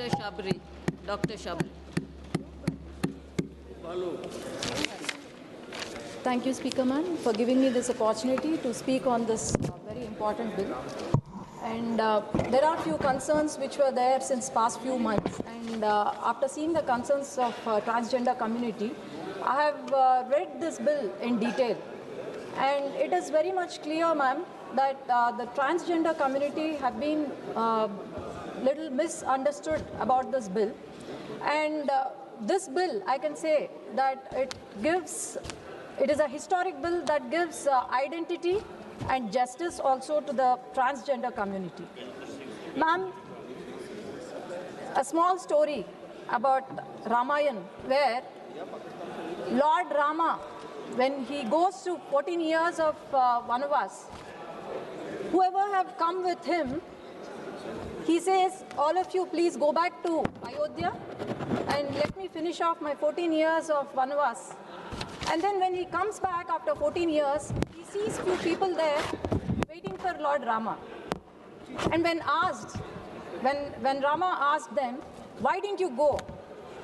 Dr. Shabri. Dr. Shabri. Thank you, Speaker Ma'am, for giving me this opportunity to speak on this very important bill. And there are few concerns which were there since past few months. And after seeing the concerns of transgender community, I have read this bill in detail. And it is very much clear, ma'am, that the transgender community have been little misunderstood about this bill. And this bill, I can say that it is a historic bill that gives identity and justice also to the transgender community. Ma'am, a small story about Ramayana, where Lord Rama, when he goes to 14 years of Vanavas, whoever have come with him, he says, all of you please go back to Ayodhya and let me finish off my 14 years of Vanavas. And then when he comes back after 14 years, he sees few people there waiting for Lord Rama. And when Rama asked them, why didn't you go?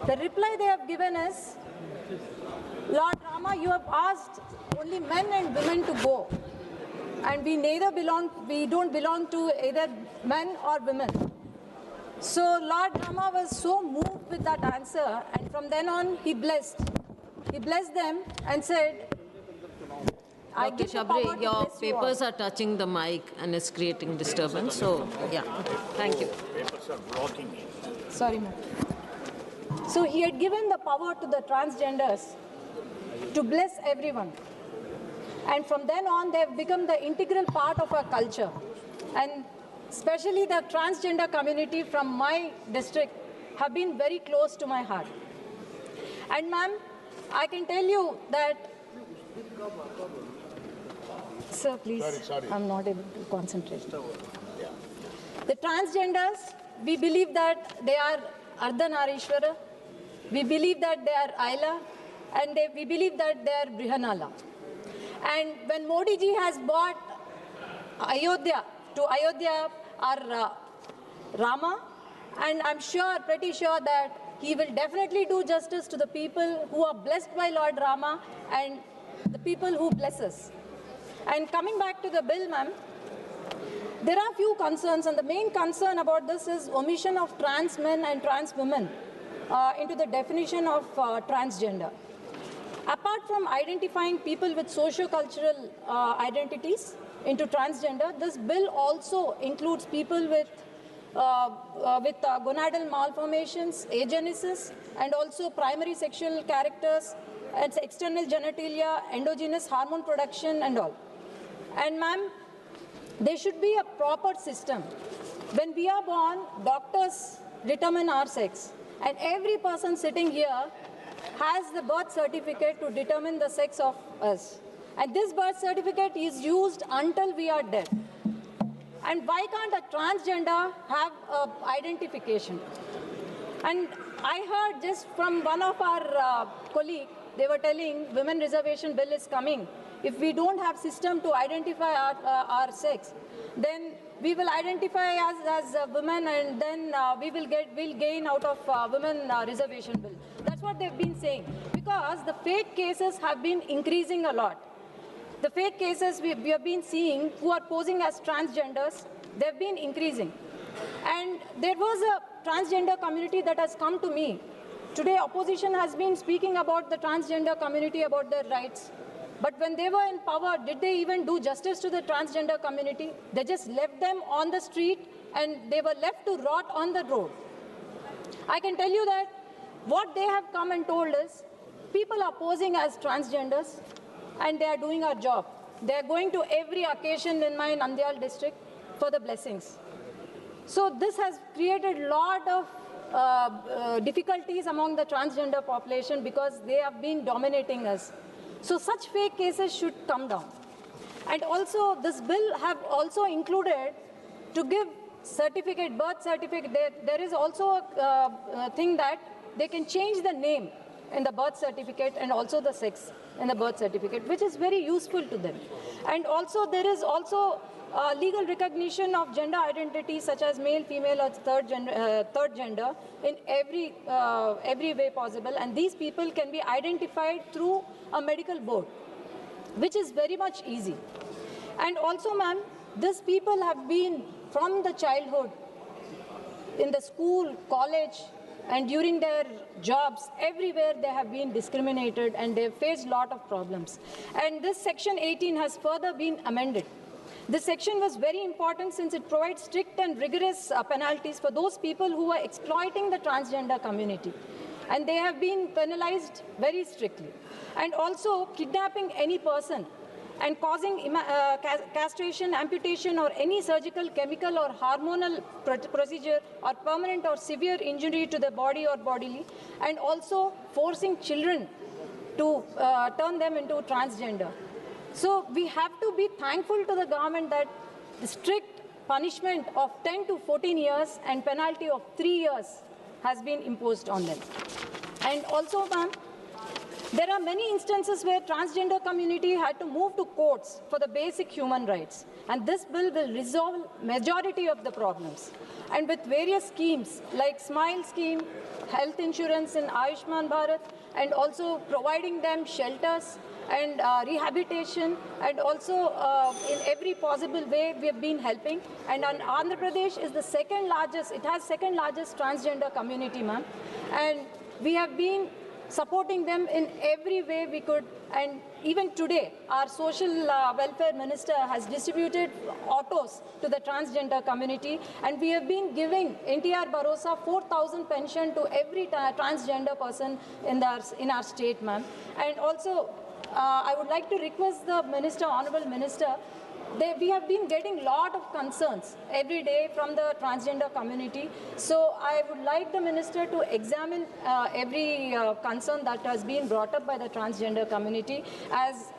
The reply they have given is, Lord Rama, you have asked only men and women to go. And we don't belong to either men or women. So Lord Rama was so moved with that answer, and from then on he blessed. He blessed them and said, I Dr. give the power Shabri, to your bless you all. papers are touching the mic and it's creating disturbance. So, yeah, thank you. Papers are blocking it. Sorry, ma'am. So he had given the power to the transgenders to bless everyone. And from then on, they have become the integral part of our culture. And especially the transgender community from my district have been very close to my heart. And ma'am, I can tell you that, sir, please, Sorry. I'm not able to concentrate. The transgenders, we believe that they are Ardhanarishwara, we believe that they are Ayla, and we believe that they are Brihanala. And when Modi ji has brought Ayodhya our Rama, and I'm pretty sure that he will definitely do justice to the people who are blessed by Lord Rama and the people who bless us. And coming back to the bill, ma'am, there are few concerns, and the main concern about this is omission of trans men and trans women into the definition of transgender. Apart from identifying people with socio-cultural identities into transgender, this bill also includes people with gonadal malformations, agenesis, and also primary sexual characters, and external genitalia, endogenous hormone production, and all. And ma'am, there should be a proper system. When we are born, doctors determine our sex, and every person sitting here has the birth certificate to determine the sex of us. And this birth certificate is used until we are dead. And why can't a transgender have identification? And I heard just from one of our colleagues, they were telling women reservation bill is coming. If we don't have system to identify our sex, then we will identify as women, and then we'll gain out of women reservation bill. That's what they've been saying. Because the fake cases have been increasing a lot. The fake cases we have been seeing who are posing as transgenders, they've been increasing. And there was a transgender community that has come to me. Today, opposition has been speaking about the transgender community, about their rights. But when they were in power, did they even do justice to the transgender community? They just left them on the street and they were left to rot on the road. I can tell you that what they have come and told is, people are posing as transgenders and they are doing our job. They are going to every occasion in my Nandyal district for the blessings. So this has created a lot of difficulties among the transgender population because they have been dominating us. So such fake cases should come down. And also this bill have also included to give certificate, birth certificate. There is also a thing that they can change the name. in the birth certificate and also the sex in the birth certificate, which is very useful to them. And also there is also legal recognition of gender identity such as male, female or third gender in every way possible, and these people can be identified through a medical board, which is very much easy. And also, ma'am, these people have been from the childhood in the school, college, and during their jobs, everywhere they have been discriminated and they have faced a lot of problems. And this section 18 has further been amended. This section was very important since it provides strict and rigorous penalties for those people who are exploiting the transgender community. And they have been penalized very strictly. And also kidnapping any person and causing castration, amputation or any surgical, chemical or hormonal procedure or permanent or severe injury to the body or bodily, and also forcing children to turn them into transgender. So we have to be thankful to the government that the strict punishment of 10 to 14 years and penalty of 3 years has been imposed on them. And also, ma'am, there are many instances where transgender community had to move to courts for the basic human rights. And this bill will resolve majority of the problems. And with various schemes like Smile scheme, health insurance in Ayushman Bharat, and also providing them shelters and rehabilitation, and also in every possible way we have been helping. And Andhra Pradesh is the second largest, it has second largest transgender community, ma'am. And we have been supporting them in every way we could. And even today, our social welfare minister has distributed autos to the transgender community, and we have been giving NTR Bharosa 4,000 pension to every transgender person in our state, ma'am. And also, I would like to request the minister, honorable minister, we have been getting a lot of concerns every day from the transgender community. So I would like the minister to examine every concern that has been brought up by the transgender community, as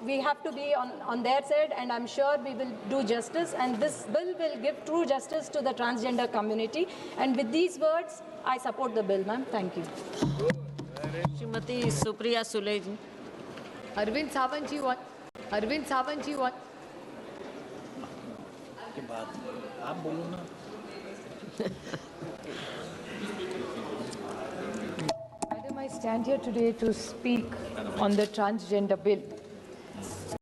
we have to be on their side, and I'm sure we will do justice, and this bill will give true justice to the transgender community. And with these words, I support the bill, ma'am. Thank you. Srimati Supriya Sule ji. Arvind Sawant ji one. Arvind Sawant ji one. के बाद आप बोलो ना. Madam, I stand here today to speak on the transgender bill.